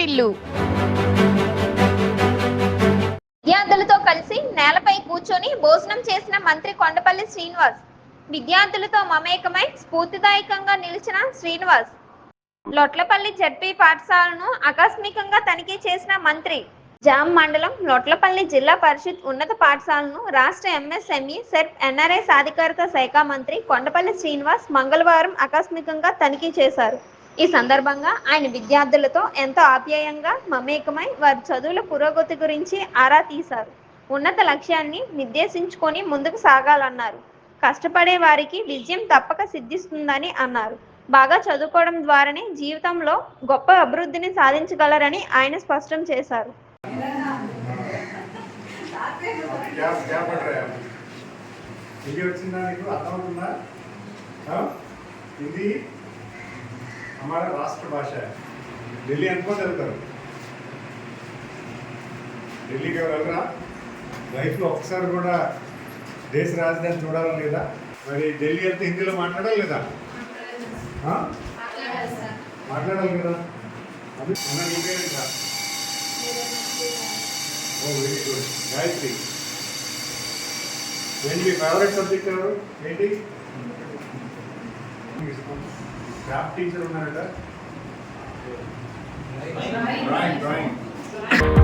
హరివిల్లు. విద్యార్థులతో కలిసి నేలపై కూర్చొని భోజనం చేసిన మంత్రి కొండపల్లి శ్రీనివాస్. విద్యార్థులతో మమేకమై స్ఫూర్తిదాయకంగా నిలిచిన శ్రీనివాస్. లొట్లపల్లి జడ్పీ పాఠశాలను ఆకస్మికంగా తనిఖీ చేసిన మంత్రి. జామ్ మండలం లొట్లపల్లి జిల్లా పరిషత్ ఉన్నత పాఠశాలను రాష్ట్ర ఎంఎస్ఎంఈ సెర్ప్ ఎన్ఆర్ఐ సాధికారత శాఖ మంత్రి కొండపల్లి శ్రీనివాస్ మంగళవారం ఆకస్మికంగా తనిఖీ చేశారు. ఈ సందర్భంగా ఆయన విద్యార్థులతో ఎంతో ఆప్యాయంగా మమేకమై వారి చదువుల పురోగతి గురించి ఆరా తీశారు. ఉన్నత లక్ష్యాన్ని నిర్దేశించుకొని ముందుకు సాగాలన్నారు. కష్టపడే వారికి విజయం తప్పక సిద్ధిస్తుందని అన్నారు. బాగా చదువుకోవడం ద్వారానే జీవితంలో గొప్ప అభివృద్ధిని సాధించగలరని ఆయన స్పష్టం చేశారు. हमारा राष्ट्र भाषा है. दिल्ली అనుకో చదువుతారు. ఢిల్లీకి వెళ్ళరా లైఫ్లో ఒకసారి కూడా దేశ రాజధాని చూడాలని లేదా? మరి ఢిల్లీ వెళ్తే హిందీలో మాట్లాడాలి లేదా? మాట్లాడాలి కదా. అది మన ఇంకేంటా? ఓ వెరీ గుడ్. గాయత్రి ఏంటి ఫేవరెట్ సబ్జెక్ట్ ఎవరు? ఏంటి? క్రాఫ్ట్ టీచర్ ఉన్నారట. డ్రాయింగ్